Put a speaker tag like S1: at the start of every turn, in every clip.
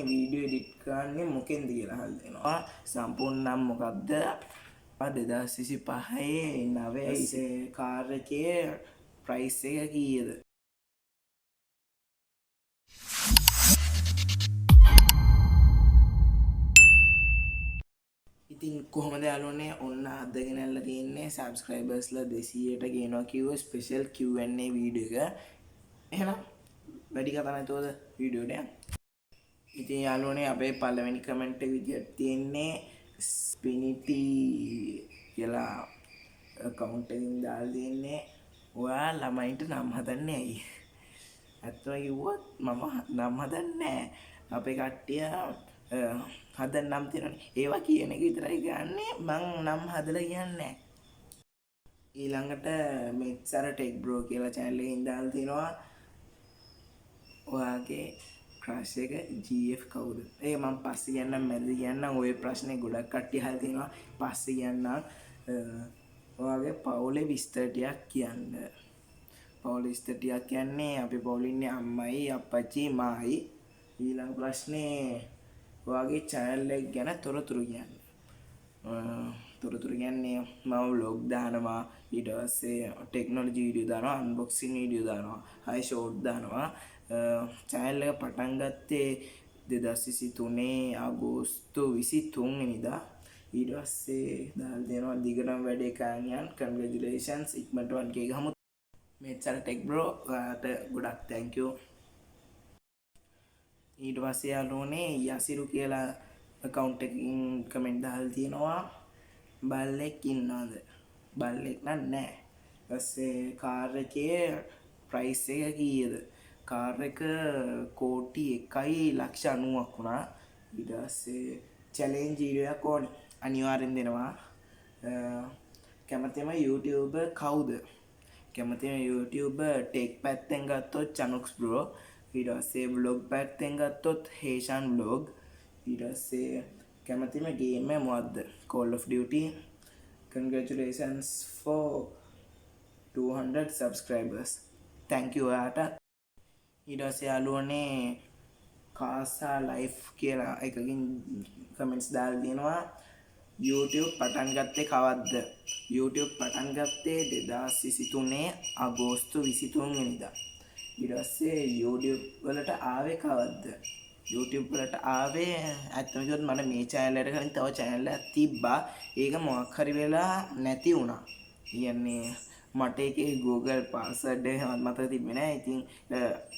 S1: Video edit කරන්නේ මොකෙන්ද කියලා අහලා දෙනවා. සම්පූර්ණ නම් මොකද්ද? 2025 9 කාර් එකේ ප්‍රයිස් එක කීයද? ඉතින් කොහොමද යාළුවනේ ඔන්න අදගෙන ඇල්ල තියෙන්නේ සබස්ක්‍රයිබර්ස්ලා 200ට ගේනවා කිව්ව ස්පෙෂල් Q&A වීඩියෝ එක. එහෙනම් වැඩි කතා නැතුවද වීඩියෝට යන්න. ඉතින් යාළුවනේ අපේ පළවෙනි කමෙන්ට් එක විදියට තියෙන්නේ ස්පිනිටි කියලා account එකකින් දාලා තියෙන්නේ ඔයා ළමයින්ට නම් හදන්නේ ඇයි? ඇත්තම කිව්වොත් මම නම් හදන්නේ නැහැ. අපේ කට්ටිය හදන නම් තියෙනනේ. ඒවා කියන එක විතරයි කියන්නේ මං නම් හදලා කියන්නේ නැහැ. ඊළඟට මෙච්චර ටෙක් බ්‍රෝ කියලා channel එකකින් දාලා තිනවා ඔයාගේ ක්‍රෂ් එක GF කවුද? ඒක මම පස්සේ කියන්නම් මැද කියන්නම් ওই ප්‍රශ්නේ ගොඩක් කට්ටිය අහලා තිනවා. පස්සේ කියන්නම් ඔයාගේ පවුලේ විස්තර ටිකක් කියන්න. පවුලේ විස්තර ටිකක් කියන්නේ අපි පවුලේ ඉන්නේ අම්මයි අප්පච්චි මායි. ඊළඟ ප්‍රශ්නේ ඔයාගේ channel එක ගැන තොරතුරු කියන්න. තොරතුරු කියන්නේ මම vlog දානවා ඊට පස්සේ ටෙක්නොලොජි වීඩියෝ දානවා අන්බොක්සින් වීඩියෝ දානවා හයි ෂෝට් දානවා channel එක පටන් ගත්තේ 2023 අගෝස්තු 23 වෙනිදා ඊට පස්සේ දාලා දෙනවා දිගටම වැඩේ කරන් යන්න congratulations ඉක්මනට 1k ගහමු මෙච්චර ටෙක් බ්‍රෝ ඔයාට ගොඩක් thank you ඊට පස්සේ යාළුවනේ යසිරු කියලා account එකකින් කමෙන්ට් දාලා තියෙනවා බල්ලෙක් ඉන්නවද බල්ලෙක් නැහැ ඊපස්සේ කාර් එකේ ප්‍රයිස් එක කීයද කාර් එක කෝටි 1,90,000ක් වුණා ඊට පස්සේ චැලෙන්ජ් වීඩියෝ එකක් ඕනේ අනිවාර්යෙන් දෙනවා කැමතිම YouTuber කවුද කැමතිම YouTuber ටෙක් පැත්තෙන් ගත්තොත් චනුක්ස් බ්‍රෝ ඊට පස්සේ vlog පැත්තෙන් ගත්තොත් හේෂාන් vlog ඊට පස්සේ කැමතිම ගේම් එක මොකද්ද Call of Duty congratulations for 200 subscribers thank you ඔයාට ඊට පස්සේ යාළුවනේ කාසා ලයිෆ් කියලා එකකින් කමෙන්ට්ස් දාලා දෙනවා YouTube පටන් ගත්තේ කවද්ද YouTube පටන් ගත්තේ 2023 අගෝස්තු 23 වෙනිදා ඊට පස්සේ YouTube වලට ආවේ කවද්ද YouTube වලට ආවේ ඇත්තම කිව්වොත් මට මේ channel එකට කලින් තව channel එකක් තිබ්බා ඒක මොකක් හරි වෙලා නැති වුණා. කියන්නේ මට ඒකේ Google password එක මතක තිබ්බේ නැහැ. ඉතින්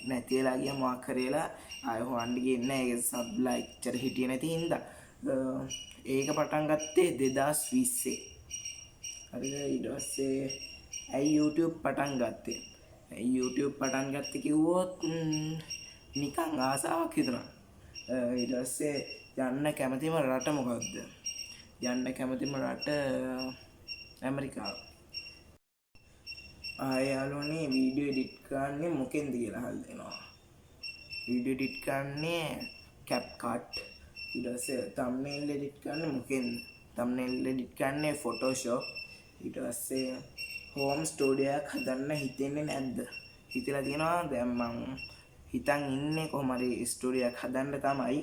S1: නැති වෙලා ගියා මොකක් හරි වෙලා ආයෙ හොයන්න ගියේ නැහැ. ඒක sub like චර හිටියේ නැති හින්දා. ඒක පටන් ගත්තේ 2020. හරිද ඊට පස්සේ ඇයි YouTube පටන් ගත්තේ? YouTube පටන් ගත්තේ කිව්වොත් නිකන් ආසාවක් හිතුණා. ඊට පස්සේ යන්න කැමතිම රට මොකක්ද? යන්න කැමතිම රට ඇමරිකාව. යාළුවනේ වීඩියෝ එඩිට් කරන්නේ මොකෙන්ද කියලා අහලා දෙනවා. වීඩියෝ එඩිට් කරන්නේ CapCut. ඊට පස්සේ thumbnail එඩිට් කරන්නේ මොකෙන්ද? thumbnail එඩිට් කරන්නේ Photoshop. ඊට පස්සේ home studio එකක් හදන්න හිතෙන්නේ නැද්ද? හිතලා තියෙනවා දැන් මම හිතන් ඉන්නේ කොහොම හරි ස්ටුඩියෝ එකක් හදන්න තමයි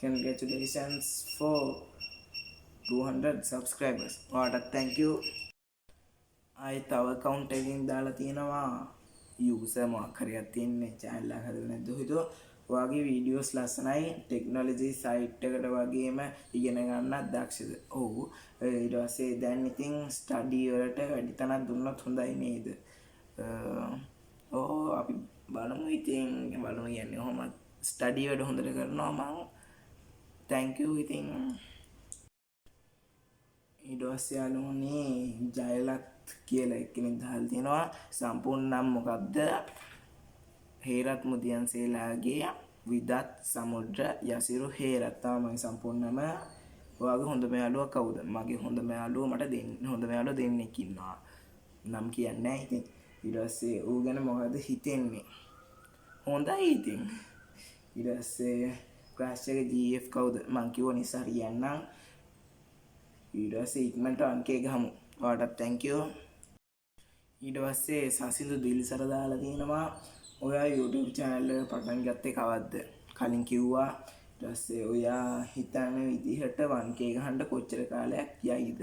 S1: congratulations for 200 subscribers ඔයාලට thank you ආයි තව account එකකින් දාලා තියෙනවා user මොකක් හරි එකක් තියෙන්නේ channel එකක් හදලා නැද්ද හිතුවා ඔයාගේ videos ලස්සනයි technology site එකට වගේම ඉගෙන ගන්නත් දක්ෂද ඔව් ඊට පස්සේ දැන් ඉතින් study වලට වැඩි තැනක් දුන්නොත් හොඳයි නේද අපි බලමු ඉතින් බලමු කියන්නේ කොහොමද ස්ටඩි වැඩ හොඳට කරනවා මම thank you ඉතින් ඊට පස්සේ යාළුවනේ ජයලත් කියලා එක්කෙනෙක් දාලා තියෙනවා සම්පූර්ණ නම් මොකද්ද හේරත් මුදියන්සේලාගේ විදත් සමුද්‍ර යසිරු හේරත් තමයි සම්පූර්ණ නම ඔයාගේ හොඳම යාළුවා කවුද මගේ හොඳම යාළුවා මට දෙන්න හොඳම යාළුවා දෙන්නෙක් ඉන්නවා නම් කියන්නේ නැහැ ඉතින් ඊට පස්සේ ඌ ගැන මොකද හිතෙන්නේ හොඳයි ඉතින් ඊට පස්සේ ක්‍රෑෂ් එක GF කවුද මං කිව්ව නිසා හරියන්නම් ඊට පස්සේ ඉක්මනට 1k ගහමු ඔයාලට thank you ඊට පස්සේ සසිඳු දිල්සර දාලා තියෙනවා ඔයා YouTube channel එක පටන් ගත්තේ කවද්ද කලින් කිව්වා. ඊට පස්සේ ඔයා හිතන විදිහට 1k ගහන්න කොච්චර කාලයක් යයිද?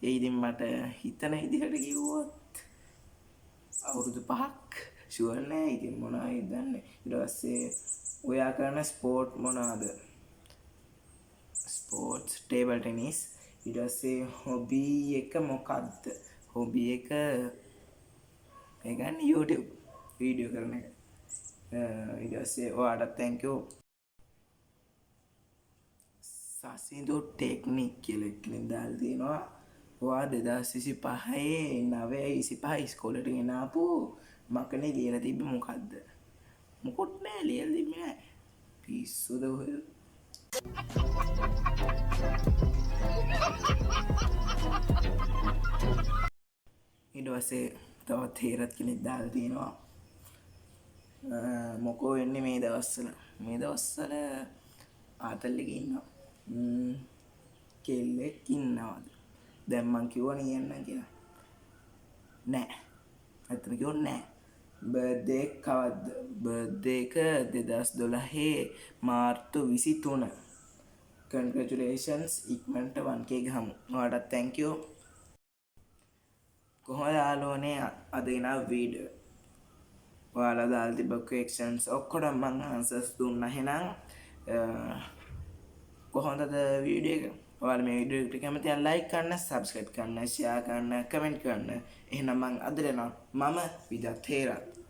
S1: ඒ ඉතින් මට හිතන විදිහට කිව්වොත් අවුරුදු 5ක් ෂුවර් නෑ. ඉතින් මොනවද දන්නේ. ඊට පස්සේ ඔයා කරන ස්පෝර්ට් මොනවාද? Sports table tennis. ඊට පස්සේ හොබි එක මොකක්ද? හොබි එක ඒ කියන්නේ YouTube වීඩියෝ කරන එක. ඊට පස්සේ ඔයාලට thank you. සසිඳු ටෙක්නික් කියලා එකකින් දාලා තියෙනවා. ඔයා 2025 9:25 ඉස්කෝලේට ගෙන ආපු මකනේ ලියලා තිබ්බේ මොකද්ද? මොකොත් නෑ ලියලා තිබ්බේ නෑ. පිස්සුද ඔය? ඊට පස්සේ තවත් හේරත් කෙනෙක් දාලා තියෙනවා. මොකෝ වෙන්නේ මේ දවස්වල? මේ දවස්වල ආතල් එකේ ඉන්නවා. කෙල්ලෙක් ඉන්නවද? දැන් මං කිව්වා නියන්න කියලා. නෑ. ඇත්තට කිව්වොත් නෑ. බර්ත්ඩේ එක කවද්ද? බර්ත්ඩේ එක 2012 මාර්තු 23. congratulations ඉක්මනට 1k ගහමු. ඔයාලට thank you. කොහොමද යාළුවනේ අද එන වීඩියෝ? ඔයාලා දාලා තිබ්බ questions ඔක්කොටම මම answers දුන්නා. එහෙනම් කොහොමද වීඩියෝ එක? ඔයාලා මේ වීඩියෝ එකට කැමති නම් like කරන්න, subscribe කරන්න, share කරන්න, comment කරන්න. එහෙනම් මම අද දෙනවා. මම විදත් හේරත්.